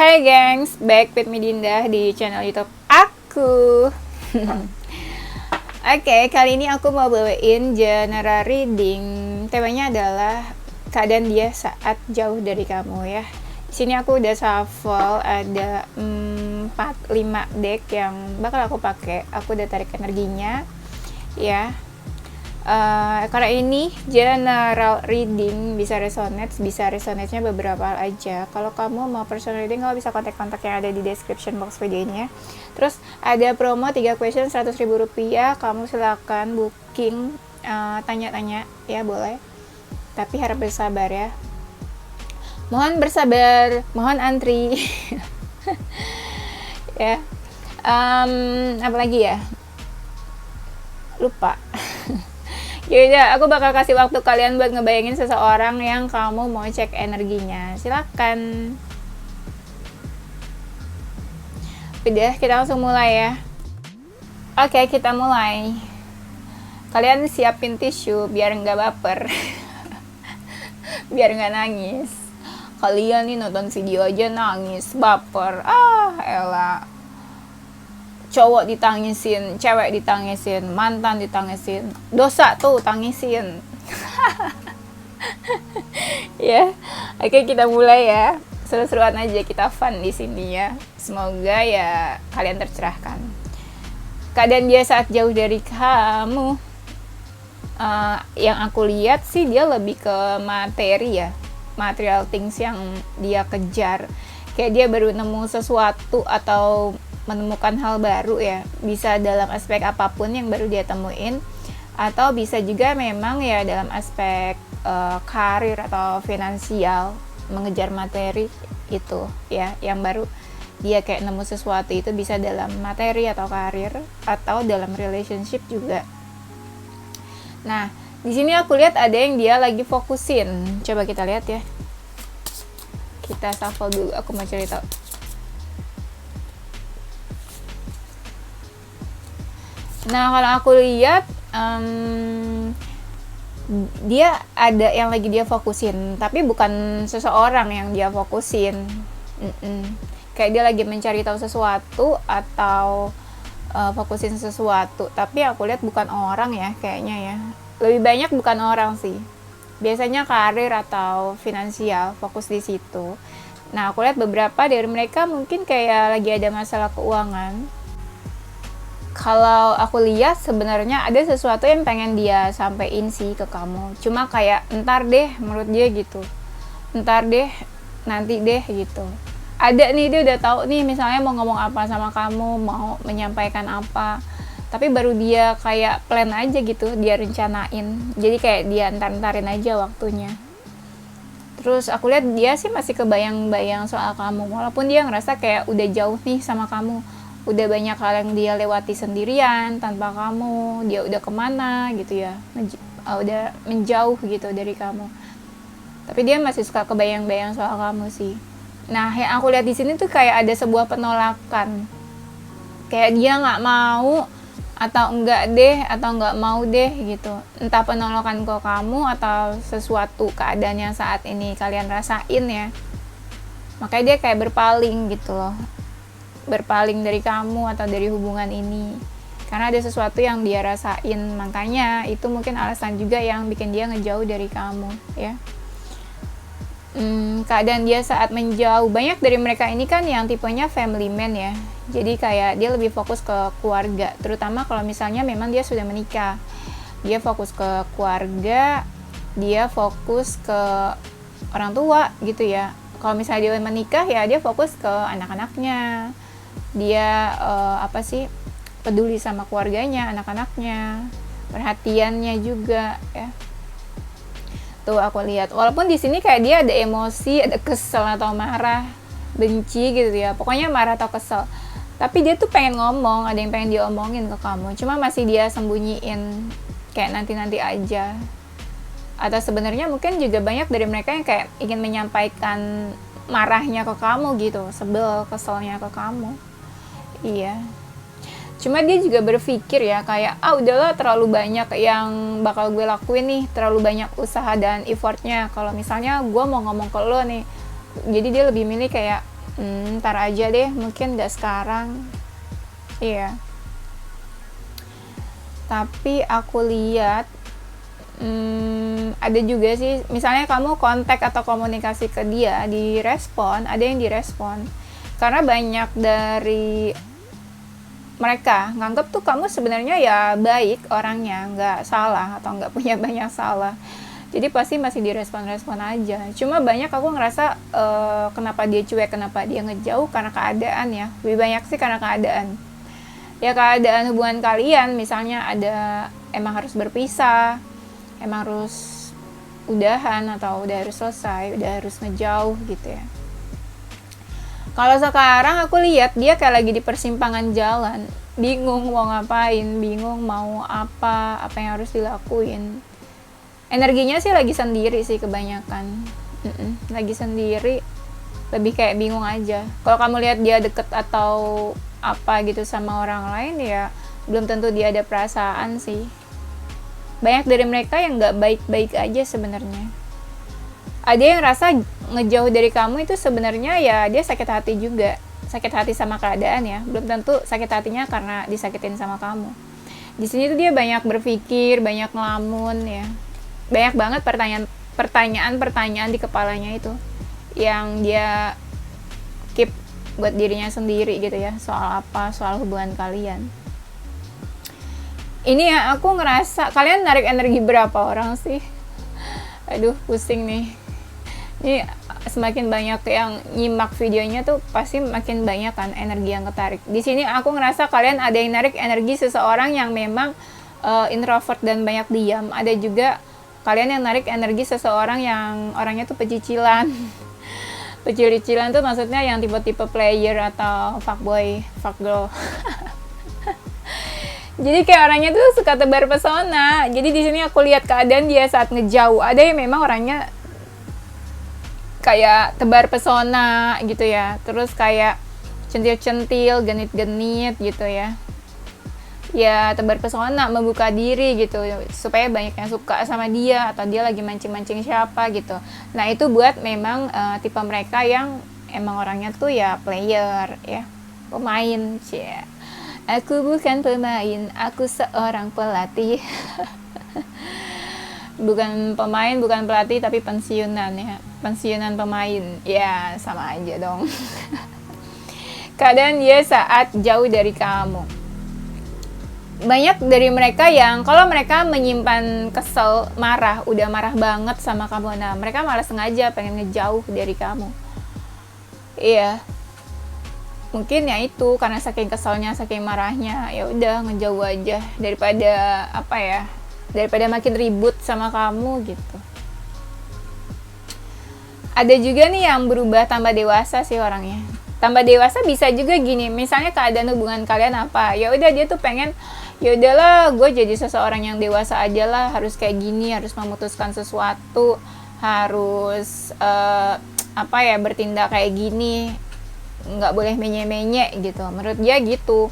Hai gengs, back with me Dinda di channel YouTube aku. Oke, kali ini aku mau bawain general reading. Temanya adalah keadaan dia saat jauh dari kamu ya. Di sini aku udah shuffle ada 4-5 deck yang bakal aku pakai. Aku udah tarik energinya ya. Karena ini general reading, bisa resonate-nya beberapa hal aja. Kalau kamu mau personal reading, kamu bisa kontak-kontak yang ada di description box videonya. Terus ada promo 3 question 100.000 rupiah. Kamu silakan booking, tanya-tanya ya, boleh. Tapi harap bersabar ya. Mohon bersabar, mohon antri. Ya. Apa lagi ya? Lupa. Yaudah, aku bakal kasih waktu kalian buat ngebayangin seseorang yang kamu mau cek energinya. Silakan. Udah, kita langsung mulai ya. Oke, kita mulai. Kalian siapin tisu biar nggak baper. Biar nggak nangis. Kalian nih nonton video aja nangis, baper. Elah. Cowok ditangisin, cewek ditangisin, mantan ditangisin, dosa tuh tangisin. Ya, oke kita mulai ya. Seru-seruan aja, kita fun di sini ya. Semoga ya kalian tercerahkan. Keadaan dia saat jauh dari kamu, yang aku lihat sih dia lebih ke materi ya, material things yang dia kejar. Kayak dia baru nemu sesuatu atau menemukan hal baru ya, bisa dalam aspek apapun yang baru dia temuin, atau bisa juga memang ya dalam aspek karir atau finansial, mengejar materi itu ya, yang baru dia kayak nemu sesuatu itu bisa dalam materi atau karir atau dalam relationship juga. Nah, di sini aku lihat ada yang dia lagi fokusin. Coba kita lihat ya. Kita shuffle dulu, aku mau cerita. Nah, kalau aku lihat dia ada yang lagi dia fokusin, tapi bukan seseorang yang dia fokusin. Kayak dia lagi mencari tahu sesuatu atau fokusin sesuatu, tapi aku lihat bukan orang ya, kayaknya ya. Lebih banyak bukan orang sih. Biasanya karir atau finansial, fokus di situ. Nah, aku lihat beberapa dari mereka mungkin kayak lagi ada masalah keuangan. Kalau aku lihat sebenarnya ada sesuatu yang pengen dia sampein sih ke kamu. Cuma kayak entar deh menurut dia gitu. Entar deh, nanti deh gitu. Ada nih, dia udah tahu nih misalnya mau ngomong apa sama kamu, mau menyampaikan apa. Tapi baru dia kayak plan aja gitu, dia rencanain. Jadi kayak dia entar-entarin aja waktunya. Terus aku lihat dia sih masih kebayang-bayang soal kamu. Walaupun dia ngerasa kayak udah jauh nih sama kamu. Udah banyak hal yang dia lewati sendirian tanpa kamu, dia udah kemana gitu ya, udah menjauh gitu dari kamu, tapi dia masih suka kebayang-bayang soal kamu sih. Nah, yang aku lihat di sini tuh kayak ada sebuah penolakan, kayak dia nggak mau atau enggak deh atau nggak mau deh gitu, entah penolakan ke kamu atau sesuatu keadaan yang saat ini kalian rasain ya, makanya dia kayak berpaling gitu loh, berpaling dari kamu atau dari hubungan ini karena ada sesuatu yang dia rasain. Makanya itu mungkin alasan juga yang bikin dia ngejauh dari kamu ya. Keadaan dia saat menjauh, banyak dari mereka ini kan yang tipenya family man ya, jadi kayak dia lebih fokus ke keluarga, terutama kalau misalnya memang dia sudah menikah. Dia fokus ke keluarga, dia fokus ke orang tua gitu ya. Kalau misalnya dia menikah ya dia fokus ke anak-anaknya, dia peduli sama keluarganya, anak-anaknya, perhatiannya juga ya. Tuh aku lihat, walaupun di sini kayak dia ada emosi, ada kesel atau marah, benci gitu ya, pokoknya marah atau kesel, tapi dia tuh pengen ngomong, ada yang pengen dia omongin ke kamu, cuma masih dia sembunyiin kayak nanti-nanti aja. Atau sebenarnya mungkin juga banyak dari mereka yang kayak ingin menyampaikan marahnya ke kamu gitu, sebel, keselnya ke kamu. Iya. Cuma dia juga berpikir ya kayak, udahlah terlalu banyak yang bakal gue lakuin nih, terlalu banyak usaha dan effortnya. Kalau misalnya gue mau ngomong ke lo nih, jadi dia lebih milih kayak Ntar aja deh, mungkin nggak sekarang. Iya. Tapi aku lihat ada juga sih, misalnya kamu kontak atau komunikasi ke dia, direspon, ada yang direspon. Karena banyak dari mereka nganggap tuh kamu sebenarnya ya baik orangnya, nggak salah atau nggak punya banyak salah. Jadi pasti masih direspon-respon aja. Cuma banyak aku ngerasa kenapa dia cuek, kenapa dia ngejauh, karena keadaan ya. Lebih banyak sih karena keadaan. Ya keadaan hubungan kalian, misalnya ada emang harus berpisah, emang harus udahan atau udah harus selesai, udah harus ngejauh gitu ya. Kalau sekarang aku lihat dia kayak lagi di persimpangan jalan, bingung mau ngapain, bingung mau apa yang harus dilakuin. Energinya sih lagi sendiri sih kebanyakan. Lagi sendiri, lebih kayak bingung aja. Kalau kamu lihat dia deket atau apa gitu sama orang lain, ya belum tentu dia ada perasaan sih. Banyak dari mereka yang nggak baik-baik aja sebenarnya. Ada yang rasa ngejauh dari kamu itu sebenarnya ya dia sakit hati juga, sakit hati sama keadaan ya, belum tentu sakit hatinya karena disakitin sama kamu. Di sini tuh dia banyak berpikir, banyak ngelamun ya, banyak banget pertanyaan di kepalanya itu yang dia keep buat dirinya sendiri gitu ya, soal apa, soal hubungan kalian. Ini ya aku ngerasa kalian narik energi berapa orang sih? Aduh pusing nih. Ini semakin banyak yang nyimak videonya tuh pasti makin banyak kan energi yang ketarik. Di sini aku ngerasa kalian ada yang narik energi seseorang yang memang introvert dan banyak diam. Ada juga kalian yang narik energi seseorang yang orangnya tuh pecicilan. Pecicilan tuh maksudnya yang tipe-tipe player atau fuckboy, fuckgirl. Jadi kayak orangnya tuh suka tebar pesona. Jadi di sini aku lihat keadaan dia saat ngejauh. Ada yang memang orangnya kayak tebar pesona gitu ya, terus kayak centil-centil, genit-genit gitu ya. Ya tebar pesona, membuka diri gitu supaya banyak yang suka sama dia atau dia lagi mancing-mancing siapa gitu. Nah itu buat memang tipe mereka yang emang orangnya tuh ya player ya, pemain cie. Aku bukan pemain, aku seorang pelatih. Bukan pemain, bukan pelatih, tapi pensiunan ya, pensiunan pemain ya, sama aja dong. Keadaan dia saat jauh dari kamu, banyak dari mereka yang kalau mereka menyimpan kesel, marah, udah marah banget sama kamu, nah mereka malah sengaja pengen ngejauh dari kamu. Iya, mungkin ya itu karena saking keselnya, saking marahnya, ya udah ngejauh aja daripada apa ya, daripada makin ribut sama kamu gitu. Ada juga nih yang berubah tambah dewasa sih orangnya. Tambah dewasa bisa juga gini, misalnya keadaan hubungan kalian apa, ya udah dia tuh pengen, ya udahlah gue jadi seseorang yang dewasa aja lah, harus kayak gini, harus memutuskan sesuatu, harus apa ya, bertindak kayak gini, nggak boleh menye-menye gitu. Menurut dia gitu.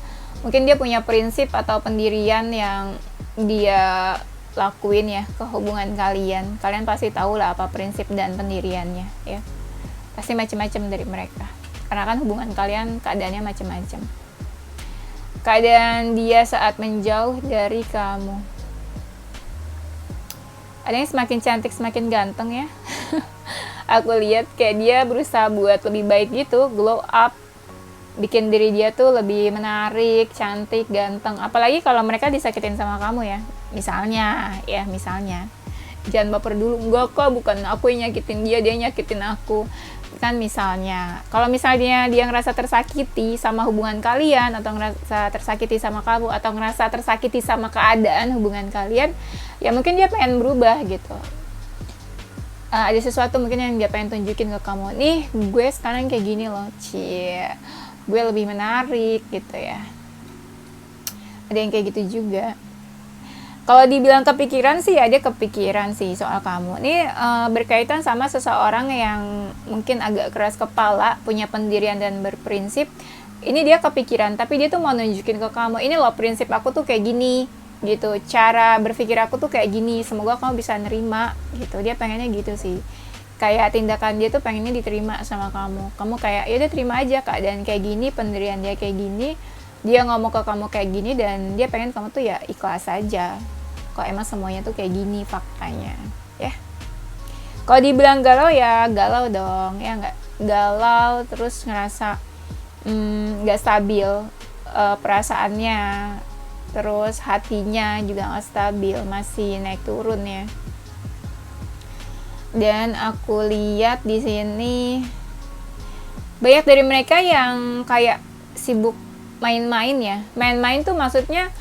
Mungkin dia punya prinsip atau pendirian yang dia lakuin ya ke hubungan kalian. Kalian pasti tahu lah apa prinsip dan pendiriannya ya. Pasti macam-macam dari mereka. Karena kan hubungan kalian keadaannya macam-macam. Keadaan dia saat menjauh dari kamu. Ada yang semakin cantik, semakin ganteng ya. Aku lihat kayak dia berusaha buat lebih baik gitu, glow up, bikin diri dia tuh lebih menarik, cantik, ganteng. Apalagi kalau mereka disakitin sama kamu ya. Misalnya, jangan baper dulu, enggak kok, bukan aku yang nyakitin dia, dia nyakitin aku. Kan misalnya, kalau misalnya dia ngerasa tersakiti sama hubungan kalian, atau ngerasa tersakiti sama kamu, atau ngerasa tersakiti sama keadaan hubungan kalian, ya mungkin dia pengen berubah gitu. Ada sesuatu mungkin yang dia pengen tunjukin ke kamu, nih gue sekarang kayak gini loh, cie, gue lebih menarik gitu ya. Ada yang kayak gitu juga. Kalau dibilang kepikiran sih, ada kepikiran sih soal kamu. Ini berkaitan sama seseorang yang mungkin agak keras kepala, punya pendirian dan berprinsip. Ini dia kepikiran, tapi dia tuh mau nunjukin ke kamu, ini loh prinsip aku tuh kayak gini, gitu. Cara berpikir aku tuh kayak gini, semoga kamu bisa nerima, gitu. Dia pengennya gitu sih. kayak tindakan dia tuh pengennya diterima sama kamu kayak ya udah terima aja keadaan kayak gini, pendirian dia kayak gini, dia ngomong ke kamu kayak gini, dan dia pengen kamu tuh ya ikhlas aja kok emang semuanya tuh kayak gini faktanya ya. Kalau dibilang galau ya galau dong ya, nggak galau terus ngerasa nggak stabil perasaannya, terus hatinya juga nggak stabil, masih naik turun ya. Dan aku lihat di sini banyak dari mereka yang kayak sibuk main-main ya. Main-main tuh maksudnya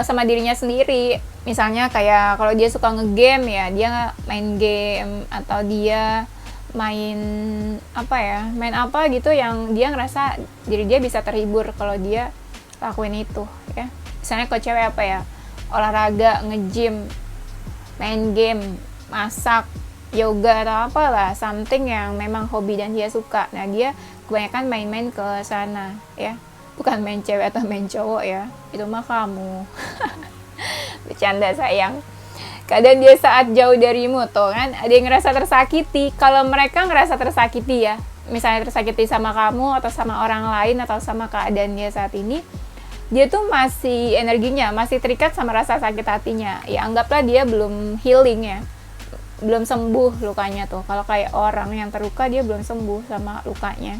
sama dirinya sendiri. Misalnya kayak kalau dia suka ngegame ya, dia main game, atau dia main main apa gitu yang dia ngerasa diri dia bisa terhibur kalau dia lakuin itu ya. Misalnya kalau cewek olahraga, nge-gym, main game, masak, yoga atau apalah, something yang memang hobi dan dia suka. Nah, dia kebanyakan main-main ke sana ya. Bukan main cewek atau main cowok ya. Itu mah kamu. Bercanda sayang. Kadang dia saat jauh darimu tuh kan, ada yang ngerasa tersakiti. Kalau mereka ngerasa tersakiti ya, misalnya tersakiti sama kamu atau sama orang lain atau sama keadaan dia saat ini, dia tuh masih energinya masih terikat sama rasa sakit hatinya. Ya anggaplah dia belum healing ya, belum sembuh lukanya tuh. Kalau kayak orang yang terluka, dia belum sembuh sama lukanya,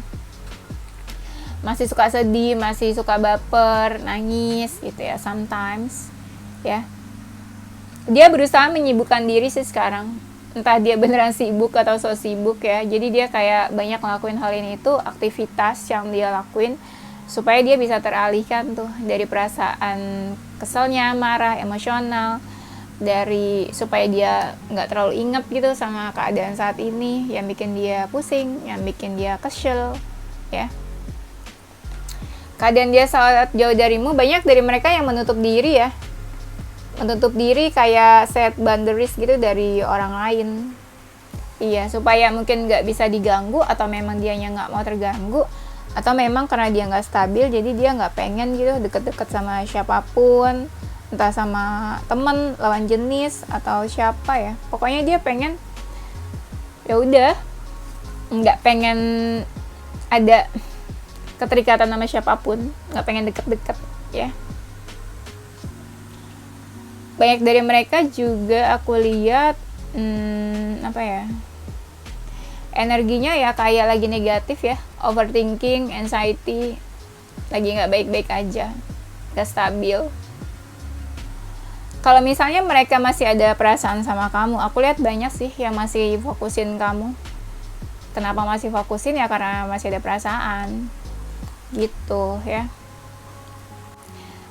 masih suka sedih, masih suka baper, nangis gitu ya sometimes ya. Dia berusaha menyibukkan diri sih sekarang, entah dia beneran sibuk atau so sibuk ya. Jadi dia kayak banyak ngelakuin hal ini, itu aktivitas yang dia lakuin supaya dia bisa teralihkan tuh dari perasaan keselnya, marah, emosional, dari supaya dia nggak terlalu inget gitu sama keadaan saat ini yang bikin dia pusing, yang bikin dia kesel ya. Keadaan dia saat jauh darimu, banyak dari mereka yang menutup diri ya, menutup diri kayak set boundaries gitu dari orang lain. Iya, supaya mungkin nggak bisa diganggu, atau memang dianya nggak mau terganggu, atau memang karena dia nggak stabil, jadi dia nggak pengen gitu deket-deket sama siapapun, entah sama temen, lawan jenis, atau siapa ya. Pokoknya dia pengen ya udah nggak pengen ada keterikatan sama siapapun, nggak pengen deket-deket ya. Banyak dari mereka juga aku lihat energinya ya kayak lagi negatif ya, overthinking, anxiety, lagi nggak baik-baik aja, nggak stabil. Kalau misalnya mereka masih ada perasaan sama kamu, aku lihat banyak sih yang masih fokusin kamu. Kenapa masih fokusin ya? Karena masih ada perasaan gitu ya.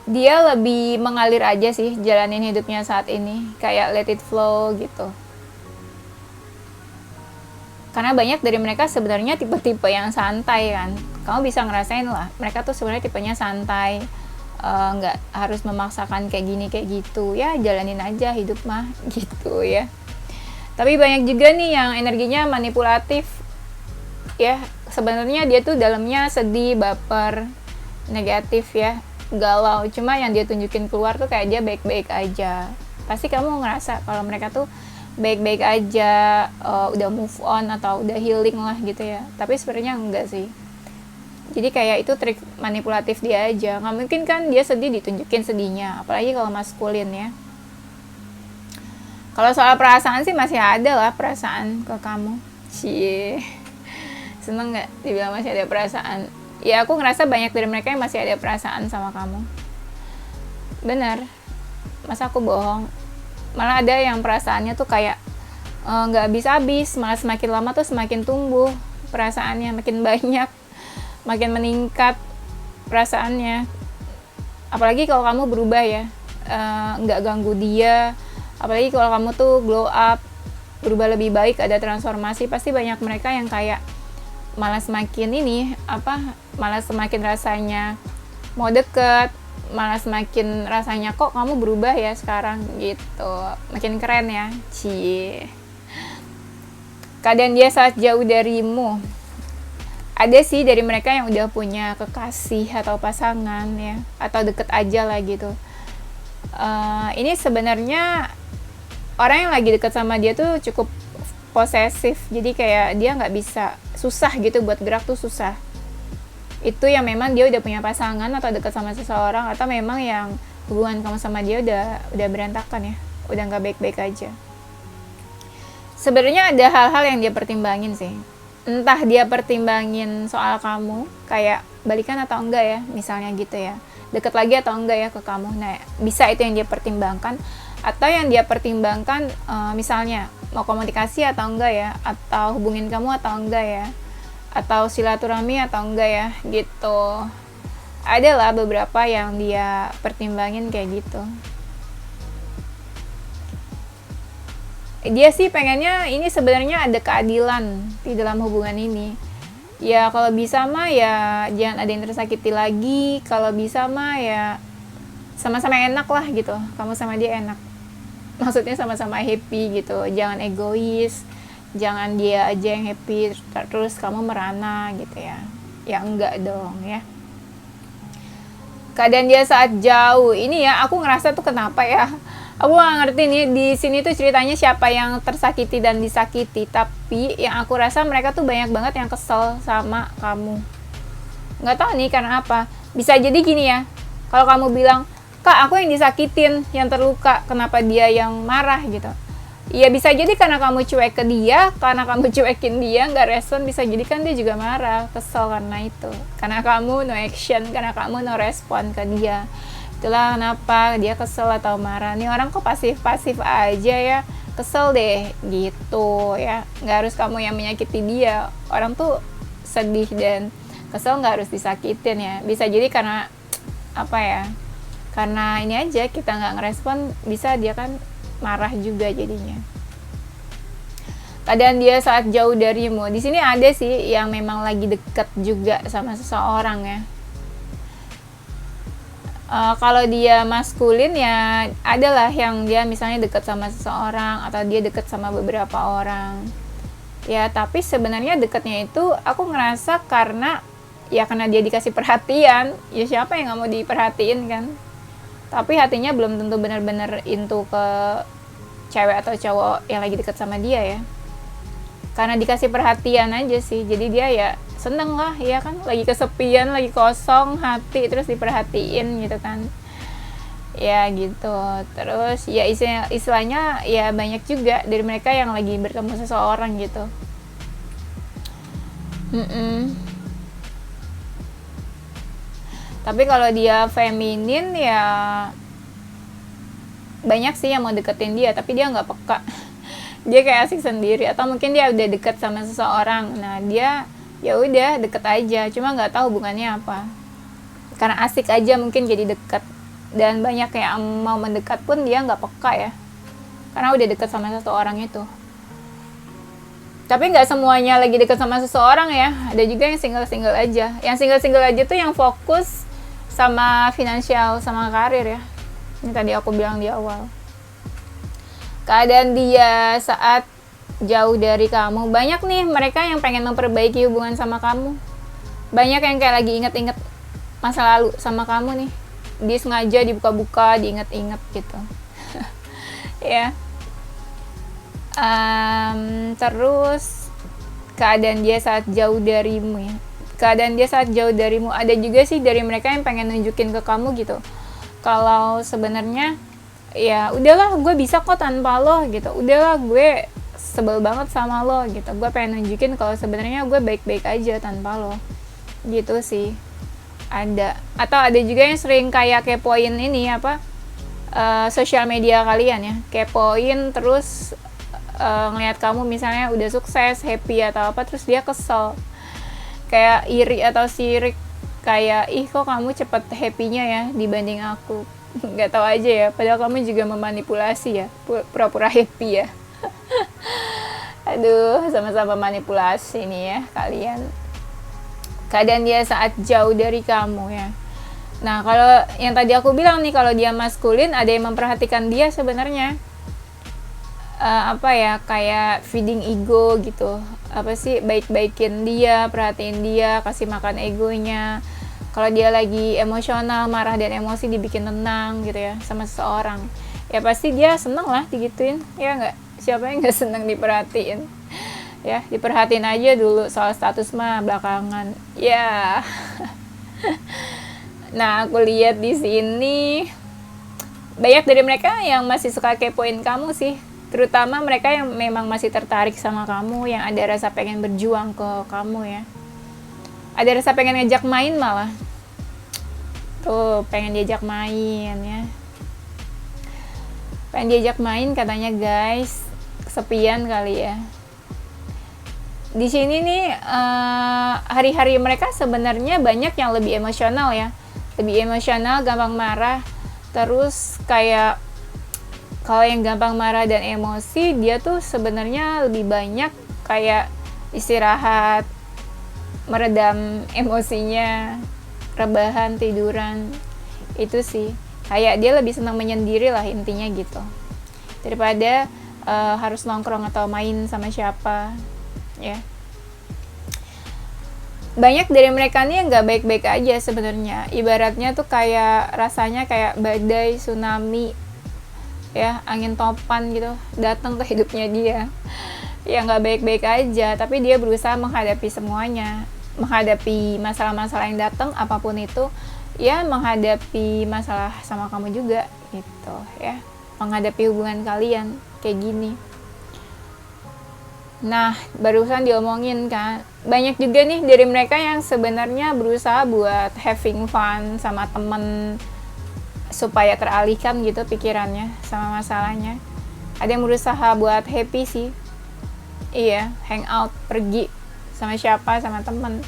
Dia lebih mengalir aja sih jalanin hidupnya saat ini, kayak let it flow gitu. Karena banyak dari mereka sebenarnya tipe-tipe yang santai kan. Kamu bisa ngerasain lah, mereka tuh sebenarnya tipenya santai, nggak harus memaksakan kayak gini kayak gitu ya, jalanin aja hidup mah gitu ya. Tapi banyak juga nih yang energinya manipulatif ya. Sebenarnya dia tuh dalamnya sedih, baper, negatif ya, galau, cuma yang dia tunjukin keluar tuh kayak dia baik-baik aja. Pasti kamu ngerasa kalau mereka tuh baik-baik aja, udah move on atau udah healing lah gitu ya. Tapi sebenarnya enggak sih. Jadi kayak itu trik manipulatif dia aja. Nggak mungkin kan dia sedih ditunjukin sedihnya, apalagi kalau maskulin ya. Kalau soal perasaan sih masih ada lah perasaan ke kamu. Cie, seneng nggak dibilang masih ada perasaan? Ya aku ngerasa banyak dari mereka yang masih ada perasaan sama kamu. Bener, masa aku bohong? Malah ada yang perasaannya tuh kayak nggak habis-habis, malah semakin lama tuh semakin tumbuh perasaannya, makin banyak, makin meningkat perasaannya. Apalagi kalau kamu berubah ya, nggak ganggu dia. Apalagi kalau kamu tuh glow up, berubah lebih baik, ada transformasi, pasti banyak mereka yang kayak malah semakin malah semakin rasanya mau deket, malah semakin rasanya kok kamu berubah ya sekarang gitu, makin keren ya. Cie. Keadaan dia saat jauh darimu, ada sih dari mereka yang udah punya kekasih atau pasangan ya, atau deket aja lah gitu. Ini sebenarnya orang yang lagi deket sama dia tuh cukup posesif, jadi kayak dia nggak bisa, susah gitu buat gerak tuh susah. Itu yang memang dia udah punya pasangan atau dekat sama seseorang, atau memang yang hubungan kamu sama dia udah berantakan ya, udah nggak baik-baik aja. Sebenarnya ada hal-hal yang dia pertimbangin sih, entah dia pertimbangin soal kamu kayak balikan atau enggak ya, misalnya gitu ya, deket lagi atau enggak ya ke kamu. Nah, bisa itu yang dia pertimbangkan. Atau yang dia pertimbangkan misalnya mau komunikasi atau enggak ya, atau hubungin kamu atau enggak ya, atau silaturahmi atau enggak ya gitu. Adalah beberapa yang dia pertimbangin kayak gitu. Dia sih pengennya ini sebenarnya ada keadilan di dalam hubungan ini. Ya kalau bisa mah ya jangan ada yang tersakiti lagi. Kalau bisa mah ya sama-sama enak lah gitu. Kamu sama dia enak. Maksudnya sama-sama happy gitu. Jangan egois. Jangan dia aja yang happy terus kamu merana gitu ya. Ya enggak dong ya. Keadaan dia saat jauh ini ya, aku ngerasa tuh kenapa ya, aku gak ngerti nih di sini tuh ceritanya siapa yang tersakiti dan disakiti, tapi yang aku rasa mereka tuh banyak banget yang kesel sama kamu. Nggak tahu nih karena apa. Bisa jadi gini ya, kalau kamu bilang, kak aku yang disakitin, yang terluka, kenapa dia yang marah gitu. Ya bisa jadi karena kamu cuek ke dia, karena kamu cuekin dia, nggak respon, bisa jadi kan dia juga marah, kesel karena itu. Karena kamu no action, karena kamu no respon ke dia. Itulah kenapa dia kesel atau marah. Nih orang kok pasif-pasif aja ya, kesel deh gitu ya. Nggak harus kamu yang menyakiti dia. Orang tuh sedih dan kesel nggak harus disakitin ya. Bisa jadi karena apa ya, karena ini aja kita nggak ngerespon, bisa dia kan marah juga jadinya. Keadaan dia saat jauh darimu. Di sini ada sih yang memang lagi deket juga sama seseorang ya. Kalau dia maskulin ya adalah yang dia misalnya deket sama seseorang atau dia deket sama beberapa orang. Ya tapi sebenarnya deketnya itu aku ngerasa karena dia dikasih perhatian. Ya siapa yang nggak mau diperhatiin kan? Tapi hatinya belum tentu benar-benar into ke cewek atau cowok yang lagi deket sama dia ya. Karena dikasih perhatian aja sih, jadi dia ya seneng lah ya kan, lagi kesepian, lagi kosong hati, terus diperhatiin gitu kan. Ya gitu. Terus ya istilahnya ya banyak juga dari mereka yang lagi bertemu seseorang gitu. Tapi kalau dia feminin ya banyak sih yang mau deketin dia, tapi dia nggak peka. Dia kayak asik sendiri, atau mungkin dia udah deket sama seseorang. Nah dia ya udah deket aja, cuma nggak tahu hubungannya apa. Karena asik aja mungkin jadi deket. Dan banyak yang mau mendekat pun dia nggak peka ya, karena udah deket sama seseorang itu. Tapi nggak semuanya lagi deket sama seseorang ya. Ada juga yang single-single aja. Yang single-single aja tuh yang fokus sama finansial, sama karir ya. Ini tadi aku bilang di awal. Keadaan dia saat jauh dari kamu. Banyak nih mereka yang pengen memperbaiki hubungan sama kamu. Banyak yang kayak lagi inget-inget masa lalu sama kamu nih. Dia sengaja dibuka-buka, diinget-inget gitu. Ya. Terus keadaan dia saat jauh darimu ya. Keadaan dia saat jauh darimu, ada juga sih dari mereka yang pengen nunjukin ke kamu gitu, kalau sebenarnya ya udahlah gue bisa kok tanpa lo gitu, udahlah gue sebel banget sama lo gitu, gue pengen nunjukin kalau sebenarnya gue baik-baik aja tanpa lo gitu sih. Ada, atau ada juga yang sering kayak kepoin ini apa, sosial media kalian ya, kepoin terus ngeliat kamu misalnya udah sukses, happy atau apa, terus dia kesel, kayak iri atau sirik, kayak ih kok kamu cepet happy-nya ya dibanding aku. Nggak tahu aja ya, padahal kamu juga memanipulasi ya, pura-pura happy ya. Aduh, sama-sama manipulasi nih ya kalian. Keadaan dia saat jauh dari kamu ya. Nah kalau yang tadi aku bilang nih, kalau dia maskulin ada yang memperhatikan dia sebenarnya. Apa ya, kayak feeding ego gitu, apa sih, baik-baikin dia, perhatiin dia, kasih makan egonya. Kalau dia lagi emosional, marah dan emosi, dibikin tenang gitu ya sama seseorang, ya pasti dia seneng lah digituin, ya nggak? Siapa yang nggak seneng diperhatiin? ya, diperhatiin aja dulu, soal status mah belakangan ya. Nah, aku lihat di sini banyak dari mereka yang masih suka kepoin kamu sih, terutama mereka yang memang masih tertarik sama kamu, yang ada rasa pengen berjuang ke kamu ya, ada rasa pengen ngajak main malah tuh, pengen diajak main ya, pengen diajak main katanya guys, kesepian kali ya. Di sini nih hari-hari mereka sebenarnya banyak yang lebih emosional ya, lebih emosional, gampang marah. Terus kayak kalau yang gampang marah dan emosi, dia tuh sebenarnya lebih banyak kayak istirahat, meredam emosinya, rebahan, tiduran. Itu sih, kayak dia lebih senang menyendiri lah intinya gitu, daripada harus nongkrong atau main sama siapa ya. Banyak dari mereka nih yang nggak baik-baik aja sebenarnya, ibaratnya tuh kayak rasanya kayak badai, tsunami ya, angin topan gitu datang ke hidupnya dia, ya nggak baik-baik aja, tapi dia berusaha menghadapi semuanya, menghadapi masalah-masalah yang datang apapun itu ya, menghadapi masalah sama kamu juga gitu ya, menghadapi hubungan kalian kayak gini. Nah, barusan diomongin kan, banyak juga nih dari mereka yang sebenarnya berusaha buat having fun sama temen supaya teralihkan gitu pikirannya sama masalahnya. Ada yang berusaha buat happy sih, iya, hangout, pergi sama siapa, sama temen,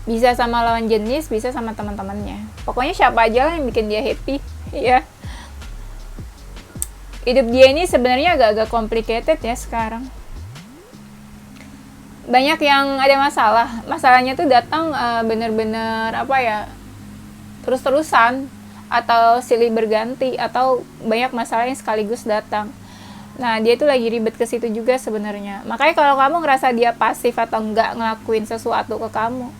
bisa sama lawan jenis, bisa sama teman-temannya, pokoknya siapa aja lah yang bikin dia happy ya. Hidup dia ini sebenarnya agak-agak complicated ya sekarang, banyak yang ada masalahnya tuh datang bener-bener apa ya, terus-terusan atau silih berganti, atau banyak masalah yang sekaligus datang. Nah, dia tuh lagi ribet ke situ juga sebenarnya. Makanya kalau kamu ngerasa dia pasif atau nggak ngelakuin sesuatu ke kamu,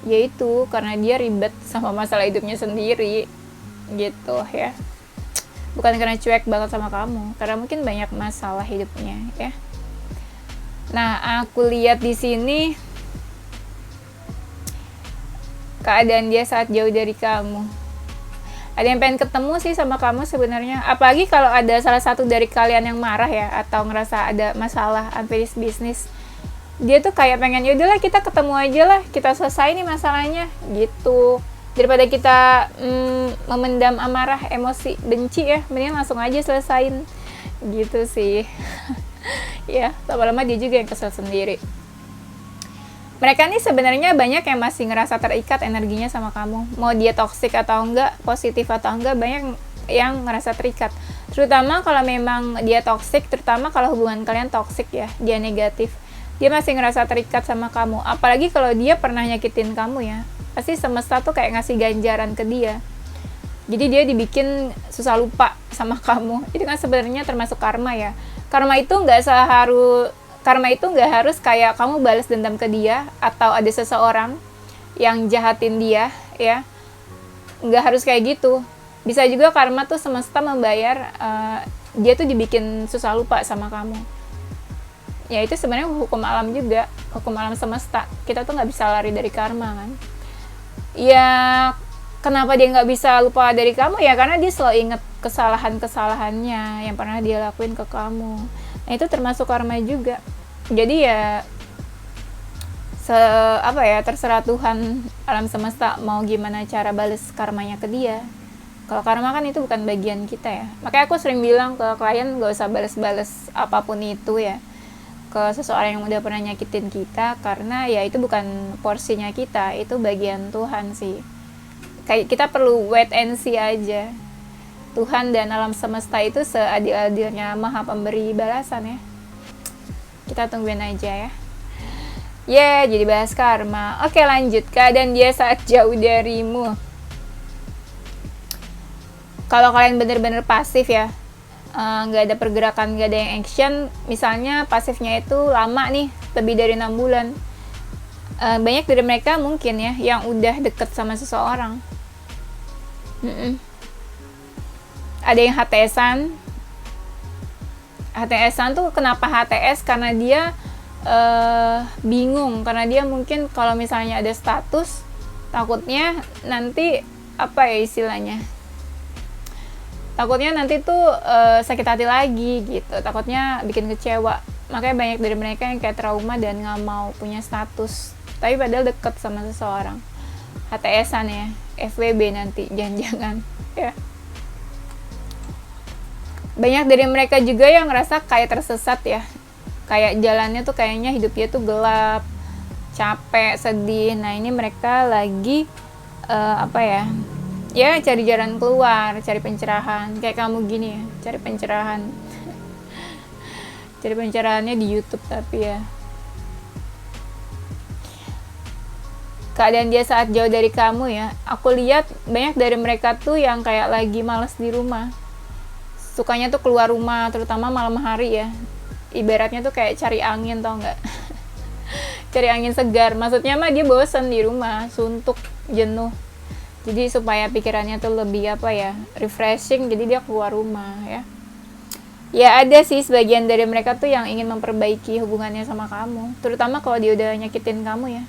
yaitu karena dia ribet sama masalah hidupnya sendiri gitu ya, bukan karena cuek banget sama kamu, karena mungkin banyak masalah hidupnya ya. Nah, aku lihat di sini keadaan dia saat jauh dari kamu. Ada yang pengen ketemu sih sama kamu sebenarnya. Apalagi kalau ada salah satu dari kalian yang marah ya, atau ngerasa ada masalah unfinished business. Dia tuh kayak pengen, yaudahlah kita ketemu aja lah, kita selesai nih masalahnya gitu. Daripada kita memendam amarah, emosi, benci ya, mendingan langsung aja selesain gitu sih. Ya, lama-lama dia juga yang kesel sendiri. Mereka nih sebenarnya banyak yang masih ngerasa terikat energinya sama kamu. Mau dia toksik atau enggak, positif atau enggak, banyak yang ngerasa terikat. Terutama kalau memang dia toksik, terutama kalau hubungan kalian toksik ya, dia negatif. Dia masih ngerasa terikat sama kamu. Apalagi kalau dia pernah nyakitin kamu ya. Pasti semesta tuh kayak ngasih ganjaran ke dia. Jadi dia dibikin susah lupa sama kamu. Itu kan sebenarnya termasuk karma ya. Karma itu nggak harus kayak kamu balas dendam ke dia, atau ada seseorang yang jahatin dia ya, nggak harus kayak gitu. Bisa juga karma tuh semesta membayar dia tuh dibikin susah lupa sama kamu ya. Itu sebenarnya hukum alam juga, hukum alam semesta. Kita tuh nggak bisa lari dari karma kan ya. Kenapa dia nggak bisa lupa dari kamu ya, karena dia selalu inget kesalahannya yang pernah dia lakuin ke kamu. Nah, itu termasuk karma juga. Jadi ya terserah Tuhan alam semesta mau gimana cara balas karmanya ke dia. Kalau karma kan itu bukan bagian kita ya. Makanya aku sering bilang ke klien, gak usah balas-balas apapun itu ya ke seseorang yang udah pernah nyakitin kita, karena ya itu bukan porsinya kita, itu bagian Tuhan sih. Kayak kita perlu wait and see aja. Tuhan dan alam semesta itu seadil-adilnya maha pemberi balasan ya. Kita tungguin aja ya. Jadi bahas karma. Oke, lanjut. Keadaan dia saat jauh darimu. Kalau kalian bener-bener pasif ya, nggak ada pergerakan, nggak ada yang action, misalnya pasifnya itu lama nih, lebih dari 6 bulan. Banyak dari mereka mungkin ya yang udah deket sama seseorang. Ada yang HTS-an tuh. Kenapa HTS? Karena dia bingung karena dia mungkin kalau misalnya ada status takutnya nanti apa ya istilahnya, takutnya nanti tuh sakit hati lagi gitu, takutnya bikin kecewa. Makanya banyak dari mereka yang kayak trauma dan nggak mau punya status tapi padahal deket sama seseorang. HTS-an ya, FWB nanti jangan-jangan ya. Banyak dari mereka juga yang ngerasa kayak tersesat ya, kayak jalannya tuh kayaknya hidup dia tuh gelap, capek, sedih. Nah ini mereka lagi apa ya, ya cari jalan keluar, cari pencerahan. Kayak kamu gini ya, cari pencerahan. Cari pencerahannya di YouTube. Tapi ya keadaan dia saat jauh dari kamu ya, aku lihat banyak dari mereka tuh yang kayak lagi males di rumah, sukanya tuh keluar rumah, terutama malam hari ya. Ibaratnya tuh kayak cari angin, tau nggak? Cari angin segar. Maksudnya mah dia bosan di rumah, suntuk, jenuh. Jadi supaya pikirannya tuh lebih apa ya, refreshing, jadi dia keluar rumah ya. Ya ada sih sebagian dari mereka tuh yang ingin memperbaiki hubungannya sama kamu, terutama kalau dia udah nyakitin kamu ya.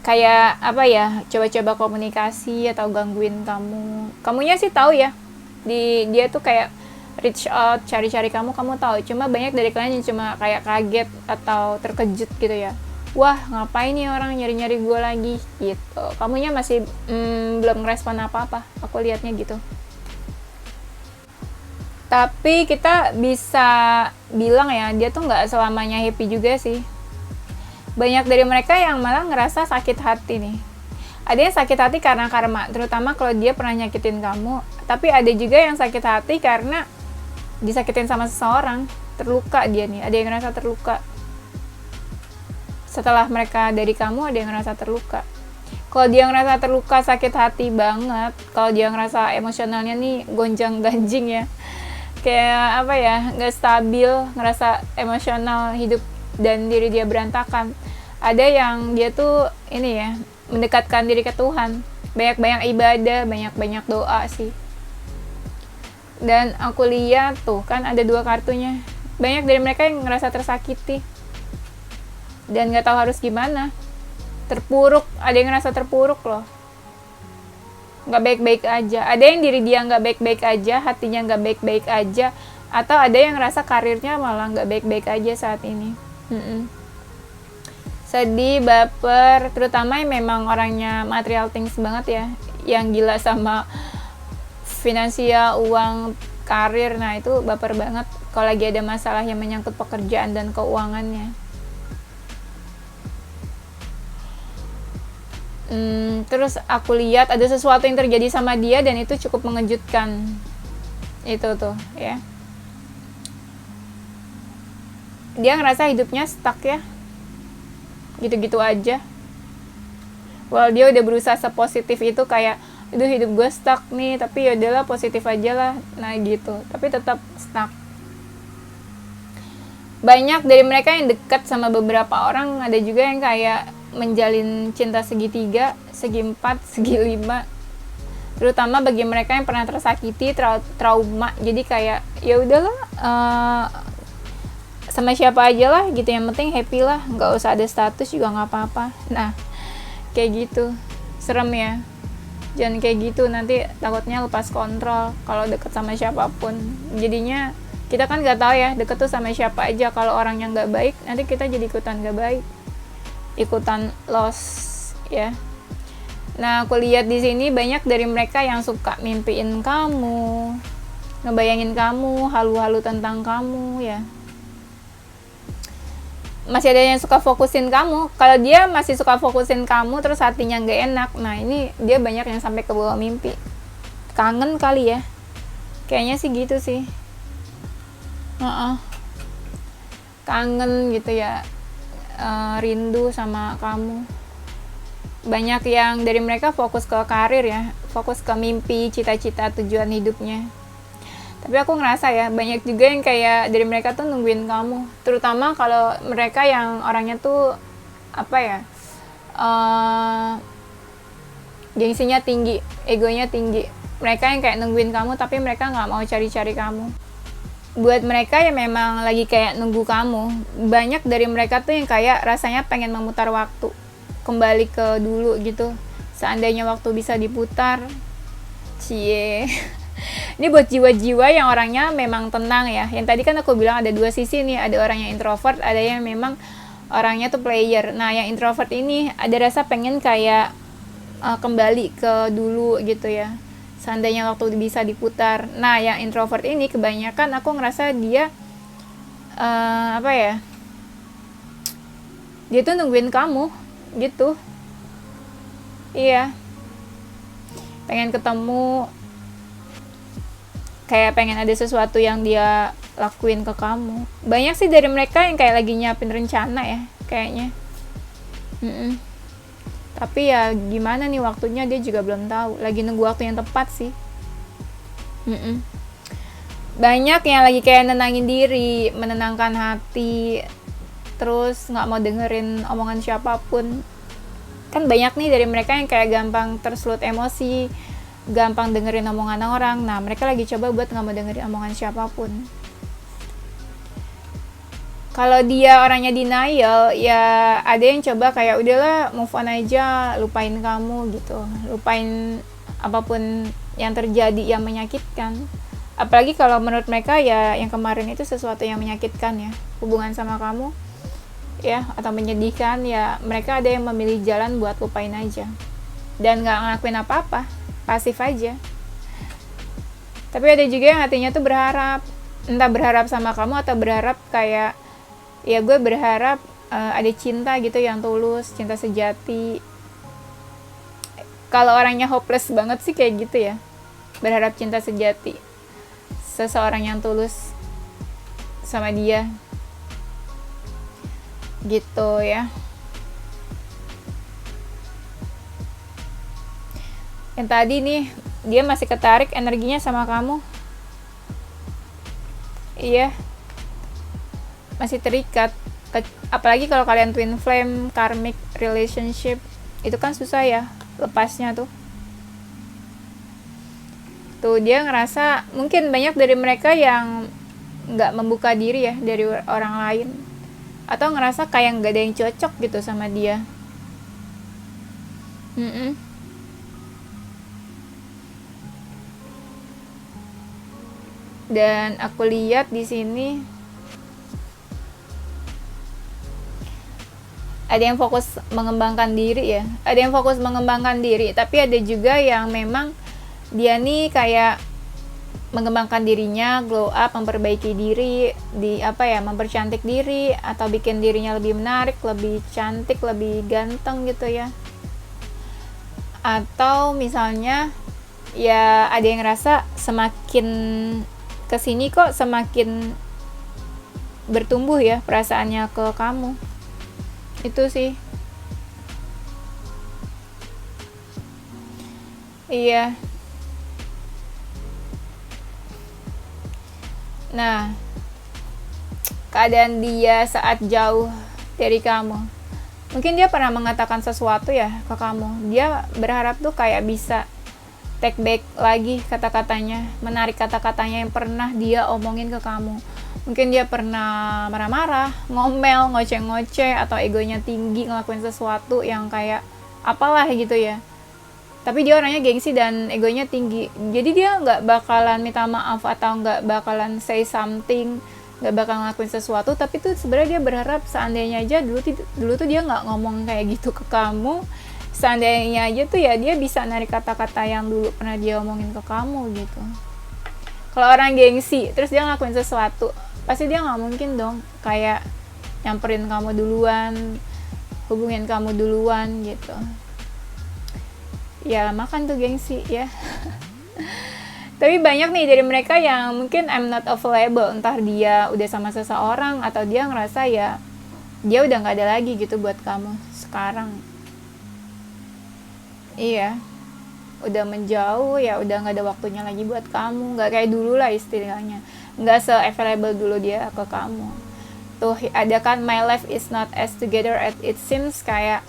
Kayak apa ya, coba-coba komunikasi atau gangguin kamu. Kamunya sih tahu ya, dia tuh kayak reach out, cari-cari kamu tahu. Cuma banyak dari kalian yang cuma kayak kaget atau terkejut gitu ya. Wah, ngapain nih orang nyari-nyari gue lagi gitu. Kamunya masih belum ngerespon apa-apa. Aku lihatnya gitu. Tapi kita bisa bilang ya, dia tuh nggak selamanya happy juga sih. Banyak dari mereka yang malah ngerasa sakit hati nih. Ada yang sakit hati karena karma, terutama kalau dia pernah nyakitin kamu. Tapi ada juga yang sakit hati karena disakitin sama seseorang, terluka dia nih. Ada yang ngerasa terluka. Setelah mereka dari kamu, ada yang ngerasa terluka. Kalau dia ngerasa terluka, sakit hati banget. Kalau dia ngerasa emosionalnya nih gonjang-ganjing ya, kayak apa ya, nggak stabil, ngerasa emosional, hidup dan diri dia berantakan. Ada yang dia tuh ini ya, mendekatkan diri ke Tuhan, banyak-banyak ibadah, banyak-banyak doa sih. Dan aku lihat tuh kan ada 2 kartunya, banyak dari mereka yang ngerasa tersakiti dan nggak tahu harus gimana, terpuruk. Ada yang ngerasa terpuruk loh, nggak baik-baik aja. Ada yang diri dia nggak baik-baik aja, hatinya nggak baik-baik aja, atau ada yang ngerasa karirnya malah nggak baik-baik aja saat ini. Sedih, baper, terutama yang memang orangnya material things banget ya, yang gila sama finansial, uang, karir. Nah itu baper banget kalau lagi ada masalah yang menyangkut pekerjaan dan keuangannya. Terus aku lihat ada sesuatu yang terjadi sama dia dan itu cukup mengejutkan. Itu tuh ya, dia ngerasa hidupnya stuck ya, gitu-gitu aja. Well, dia udah berusaha sepositif itu, kayak itu hidup gue stuck nih, tapi ya udahlah positif aja lah. Nah gitu, tapi tetap stuck. Banyak dari mereka yang dekat sama beberapa orang, ada juga yang kayak menjalin cinta segitiga, segi 4, segi 5. Terutama bagi mereka yang pernah tersakiti, trauma. Jadi kayak ya udahlah, sama siapa aja lah gitu, yang penting happy lah, nggak usah ada status juga nggak apa-apa. Nah kayak gitu, serem ya. Jangan kayak gitu, nanti takutnya lepas kontrol kalau deket sama siapapun. Jadinya kita kan nggak tahu ya deket tuh sama siapa aja. Kalau orang yang nggak baik, nanti kita jadi ikutan nggak baik, ikutan loss ya. Nah aku lihat di sini banyak dari mereka yang suka mimpiin kamu, ngebayangin kamu, halu-halu tentang kamu ya. Masih ada yang suka fokusin kamu. Kalau dia masih suka fokusin kamu terus hatinya nggak enak, nah ini dia banyak yang sampai ke bawah mimpi. Kangen kali ya, kayaknya sih gitu sih. Kangen gitu ya, rindu sama kamu. Banyak yang dari mereka fokus ke karir ya, fokus ke mimpi, cita-cita, tujuan hidupnya. Tapi aku ngerasa ya, banyak juga yang kayak dari mereka tuh nungguin kamu. Terutama kalau mereka yang orangnya tuh apa ya, gengsinya tinggi, egonya tinggi. Mereka yang kayak nungguin kamu, tapi mereka nggak mau cari-cari kamu. buat mereka yang memang lagi kayak nunggu kamu, banyak dari mereka tuh yang kayak rasanya pengen memutar waktu kembali ke dulu gitu. Seandainya waktu bisa diputar, cie. Ini buat jiwa-jiwa yang orangnya memang tenang ya. Yang tadi kan aku bilang ada dua sisi nih, ada orang yang introvert, ada yang memang orangnya tuh player. Nah, yang introvert ini ada rasa pengen kayak kembali ke dulu gitu ya. Seandainya waktu bisa diputar. Nah, yang introvert ini kebanyakan aku ngerasa dia apa ya? Dia tuh nungguin kamu gitu. Iya. Pengen ketemu, kayak pengen ada sesuatu yang dia lakuin ke kamu. Banyak sih dari mereka yang kayak lagi nyiapin rencana ya, kayaknya. Tapi ya gimana nih waktunya dia juga belum tahu. Lagi nunggu waktu yang tepat sih. Banyak yang lagi kayak nenangin diri, menenangkan hati, terus nggak mau dengerin omongan siapapun. Kan banyak nih dari mereka yang kayak gampang tersulut emosi, gampang dengerin omongan orang. Nah, mereka lagi coba buat nggak mau dengerin omongan siapapun. Kalau dia orangnya denial, ya ada yang coba kayak udahlah move on aja, lupain kamu gitu, lupain apapun yang terjadi yang menyakitkan. Apalagi kalau menurut mereka ya yang kemarin itu sesuatu yang menyakitkan ya, hubungan sama kamu ya, atau menyedihkan ya, mereka ada yang memilih jalan buat lupain aja dan nggak ngelakuin apa-apa, pasif aja. Tapi ada juga yang hatinya tuh berharap, entah berharap sama kamu atau berharap kayak ya gue berharap ada cinta gitu yang tulus, cinta sejati. Kalau orangnya hopeless banget sih kayak gitu ya, berharap cinta sejati, seseorang yang tulus sama dia gitu ya. Yang tadi nih dia masih ketarik energinya sama kamu, iya, masih terikat. Apalagi kalau kalian twin flame, karmic relationship, itu kan susah ya lepasnya tuh. Tuh dia ngerasa, mungkin banyak dari mereka yang nggak membuka diri ya dari orang lain, atau ngerasa kayak nggak ada yang cocok gitu sama dia. Dan aku lihat di sini ada yang fokus mengembangkan diri ya, ada yang fokus mengembangkan diri, tapi ada juga yang memang dia nih kayak mengembangkan dirinya, glow up, memperbaiki diri, mempercantik diri, atau bikin dirinya lebih menarik, lebih cantik, lebih ganteng gitu ya. Atau misalnya ya ada yang ngerasa semakin kesini kok semakin bertumbuh ya perasaannya ke kamu. Itu sih. Iya. Nah, keadaan dia saat jauh dari kamu, mungkin dia pernah mengatakan sesuatu ya ke kamu. Dia berharap tuh kayak bisa take back lagi kata-katanya, menarik kata-katanya yang pernah dia omongin ke kamu. Mungkin dia pernah marah-marah, ngomel, ngoceh-ngoceh, atau egonya tinggi ngelakuin sesuatu yang kayak apalah gitu ya. Tapi dia orangnya gengsi dan egonya tinggi, jadi dia nggak bakalan minta maaf atau nggak bakalan say something, nggak bakal ngelakuin sesuatu. Tapi tuh sebenarnya dia berharap seandainya aja dulu tuh dia nggak ngomong kayak gitu ke kamu, seandainya aja tuh ya dia bisa narik kata-kata yang dulu pernah dia omongin ke kamu gitu. Kalau orang gengsi terus dia ngelakuin sesuatu, pasti dia nggak mungkin dong kayak nyamperin kamu duluan, hubungin kamu duluan gitu. Ya makan tuh gengsi ya. Tapi banyak nih dari mereka yang mungkin I'm not available, entah dia udah sama seseorang atau dia ngerasa ya dia udah nggak ada lagi gitu buat kamu sekarang. Iya, udah menjauh ya, udah nggak ada waktunya lagi buat kamu, nggak kayak dulu lah istilahnya, nggak se-available dulu dia ke kamu. Tuh ada kan my life is not as together as it seems, kayak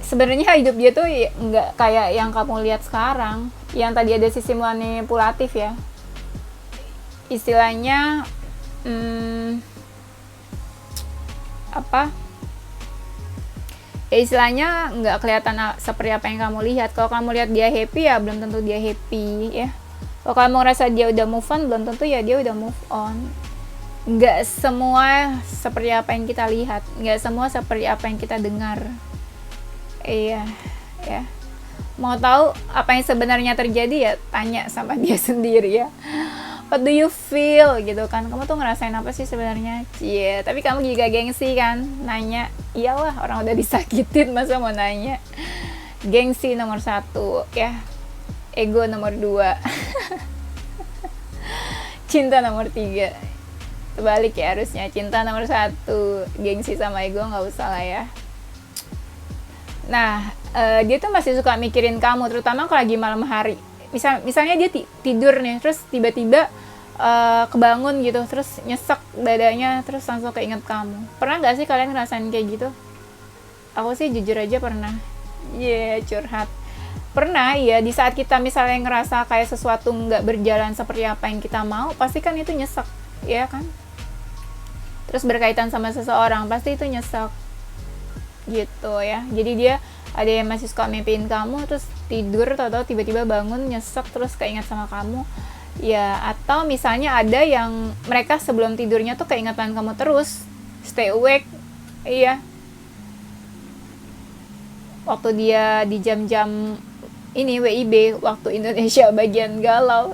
sebenarnya hidup dia tuh nggak kayak yang kamu lihat sekarang, yang tadi ada sisi manipulatif ya. istilahnya apa ya, istilahnya nggak kelihatan seperti apa yang kamu lihat. Kalau kamu lihat dia happy, ya belum tentu dia happy ya. Kalau kamu ngerasa dia udah move on, belum tentu ya dia udah move on. Nggak semua seperti apa yang kita lihat, nggak semua seperti apa yang kita dengar. Iya ya, mau tahu apa yang sebenarnya terjadi, ya tanya sama dia sendiri ya. What do you feel gitu kan, kamu tuh ngerasain apa sih sebenarnya? Tapi kamu juga gengsi kan nanya. Iyalah, orang udah disakitin masa mau nanya. Gengsi nomor 1 ya, ego nomor 2. Cinta nomor 3. Terbalik ya harusnya, cinta nomor 1, gengsi sama ego nggak usah lah ya. Nah, dia tuh masih suka mikirin kamu, terutama kalau lagi malam hari. Misalnya dia tidur nih, terus tiba-tiba kebangun gitu, terus nyesek dadanya, terus langsung keinget kamu. Pernah nggak sih kalian ngerasain kayak gitu? Aku sih jujur aja pernah. Curhat. Pernah ya, di saat kita misalnya ngerasa kayak sesuatu nggak berjalan seperti apa yang kita mau, pasti kan itu nyesek, ya kan? Terus berkaitan sama seseorang, pasti itu nyesek gitu ya. Jadi dia ada yang masih suka mimpiin kamu, terus tidur tahu-tahu tiba-tiba bangun nyesek, terus keinget sama kamu ya. Atau misalnya ada yang mereka sebelum tidurnya tuh keingatan kamu terus, stay awake. Iya, waktu dia di jam-jam ini WIB, waktu Indonesia bagian galau,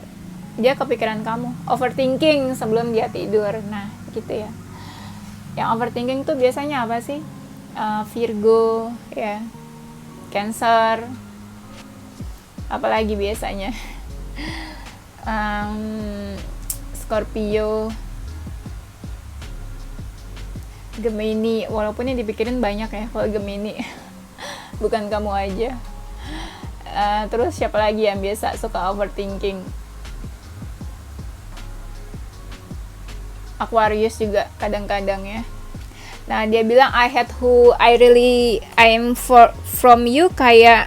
dia kepikiran kamu, overthinking sebelum dia tidur. Nah gitu ya. Yang overthinking tuh biasanya apa sih? Virgo ya, Cancer, apalagi biasanya Scorpio, Gemini. Walaupun yang dipikirin banyak ya kalau Gemini. Bukan kamu aja. Terus siapa lagi yang biasa suka overthinking? Aquarius juga kadang-kadang ya. Nah, dia bilang I hate who I am from you, kayak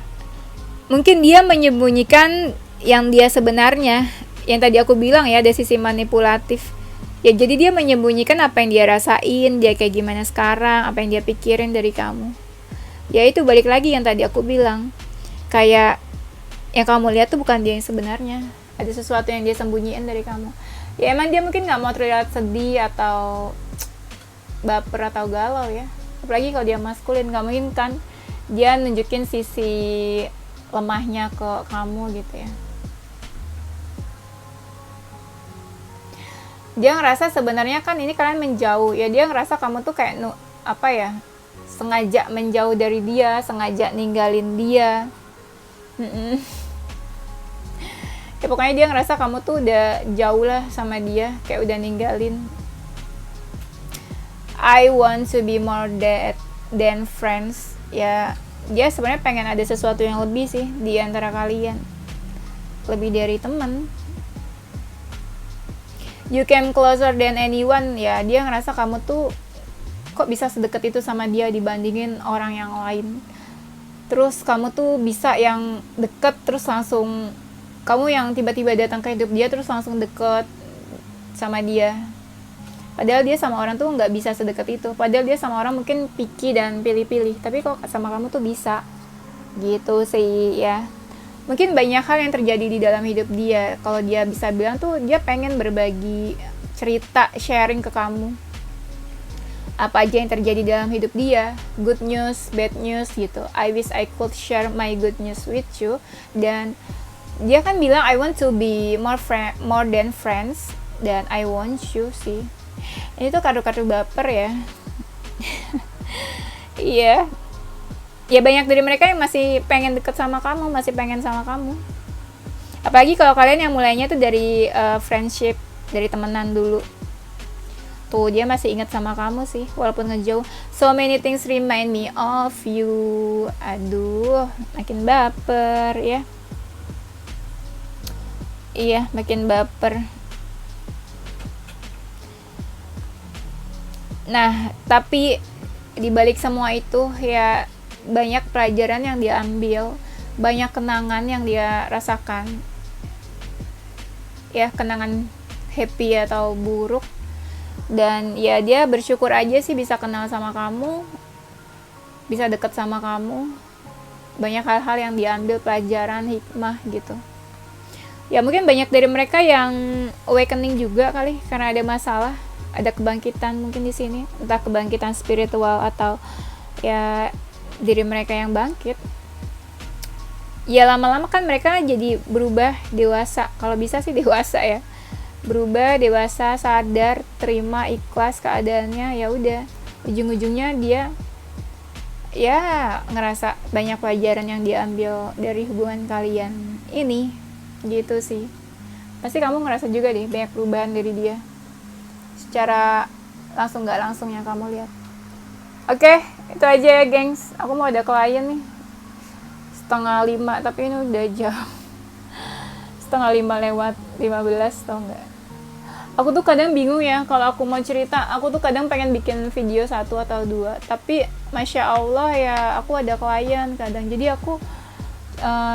mungkin dia menyembunyikan yang dia sebenarnya. Yang tadi aku bilang ya, ada sisi manipulatif. Ya, jadi dia menyembunyikan apa yang dia rasain, dia kayak gimana sekarang, apa yang dia pikirin dari kamu. Ya itu balik lagi yang tadi aku bilang. Kayak yang kamu lihat tuh bukan dia yang sebenarnya. Ada sesuatu yang dia sembunyiin dari kamu. Ya emang dia mungkin gak mau terlihat sedih atau baper atau galau ya. Apalagi kalau dia maskulin, gak mungkin kan dia nunjukin sisi lemahnya ke kamu gitu ya. Dia ngerasa sebenarnya kan ini kalian menjauh ya, dia ngerasa kamu tuh kayak sengaja menjauh dari dia, sengaja ninggalin dia. Ya pokoknya dia ngerasa kamu tuh udah jauh lah sama dia, kayak udah ninggalin. I want to be more than friends. Ya, dia sebenarnya pengen ada sesuatu yang lebih sih di antara kalian. Lebih dari teman. You came closer than anyone. Ya, dia ngerasa kamu tuh kok bisa sedekat itu sama dia dibandingin orang yang lain. Terus kamu tuh bisa yang deket, terus langsung kamu yang tiba-tiba datang ke hidup dia, terus langsung deket sama dia. Padahal dia sama orang tuh nggak bisa sedekat itu. Padahal dia sama orang mungkin picky dan pilih-pilih. Tapi kok sama kamu tuh bisa. Gitu sih ya. Mungkin banyak hal yang terjadi di dalam hidup dia. Kalau dia bisa bilang tuh dia pengen berbagi cerita, sharing ke kamu. Apa aja yang terjadi dalam hidup dia. Good news, bad news gitu. I wish I could share my good news with you. Dan dia kan bilang I want to be more than friends. Dan I want you sih. Ini tuh kado-kado baper ya. Iya. Ya banyak dari mereka yang masih pengen deket sama kamu, masih pengen sama kamu. Apalagi kalau kalian yang mulainya tuh dari friendship, dari temenan dulu. Tuh dia masih ingat sama kamu sih, walaupun ngejauh. So many things remind me of you. Aduh, makin baper ya. Iya, makin baper. Nah, tapi dibalik semua itu ya banyak pelajaran yang dia ambil, banyak kenangan yang dia rasakan. Ya, kenangan happy atau buruk. Dan ya dia bersyukur aja sih bisa kenal sama kamu, bisa deket sama kamu. Banyak hal-hal yang diambil pelajaran, hikmah gitu. Ya mungkin banyak dari mereka yang awakening juga kali karena ada masalah, ada kebangkitan mungkin di sini, entah kebangkitan spiritual atau ya diri mereka yang bangkit. Ya lama-lama kan mereka jadi berubah, dewasa, kalau bisa sih dewasa ya, berubah, dewasa, sadar, terima, ikhlas keadaannya. Ya udah, ujung-ujungnya dia ya ngerasa banyak pelajaran yang diambil dari hubungan kalian ini gitu sih. Pasti kamu ngerasa juga deh banyak perubahan dari dia secara langsung nggak langsung yang kamu lihat. Oke, itu aja ya gengs, aku mau ada klien nih 4:30, tapi ini udah jam 4:30 lewat 15, tau nggak? Aku tuh kadang bingung ya kalau aku mau cerita. Aku tuh kadang pengen bikin video 1 atau 2, tapi Masya Allah ya aku ada klien kadang, jadi aku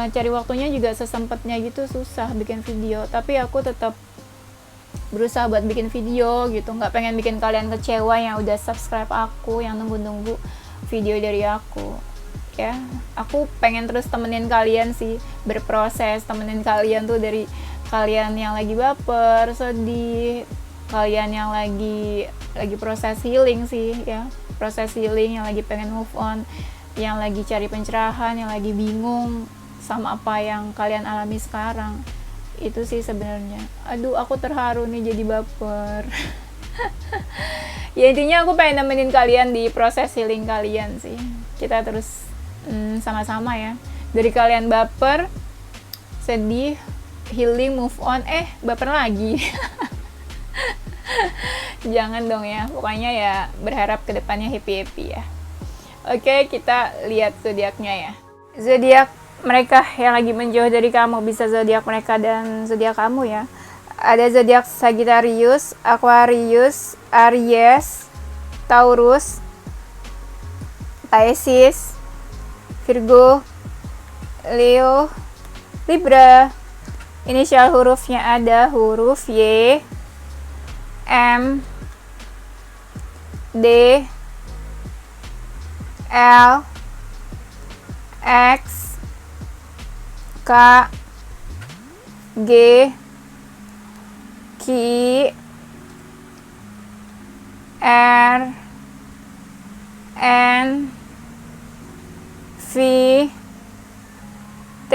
cari waktunya juga sesempatnya gitu, susah bikin video. Tapi aku tetap berusaha buat bikin video gitu, nggak pengen bikin kalian kecewa yang udah subscribe aku, yang nunggu-nunggu video dari aku ya. Aku pengen terus temenin kalian sih, berproses, temenin kalian tuh dari kalian yang lagi baper, sedih, kalian yang lagi proses healing sih ya, proses healing, yang lagi pengen move on, yang lagi cari pencerahan, yang lagi bingung sama apa yang kalian alami sekarang. Itu sih sebenarnya. Aduh, aku terharu nih jadi baper. Ya intinya aku pengen nemenin kalian di proses healing kalian sih. Kita terus sama-sama ya. Dari kalian baper, sedih, healing, move on, baper lagi. Jangan dong ya, pokoknya ya berharap kedepannya happy-happy ya. Oke, kita lihat zodiaknya ya. Zodiak mereka yang lagi menjauh dari kamu, bisa zodiak mereka dan zodiak kamu ya. Ada zodiak Sagittarius, Aquarius, Aries, Taurus, Pisces, Virgo, Leo, Libra. Inisial hurufnya ada huruf Y, M, D, L, X, K, G, Q, R, N, V, T,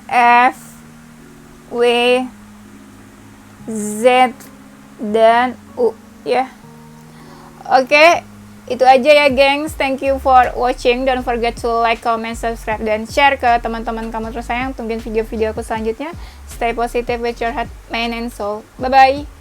F, W, Z, dan U ya. Oke, itu aja ya gengs. Thank you for watching. Don't forget to like, comment, subscribe, dan share ke teman-teman kamu tersayang. Tungguin video-video aku selanjutnya. Stay positive with your heart, mind, and soul. Bye-bye.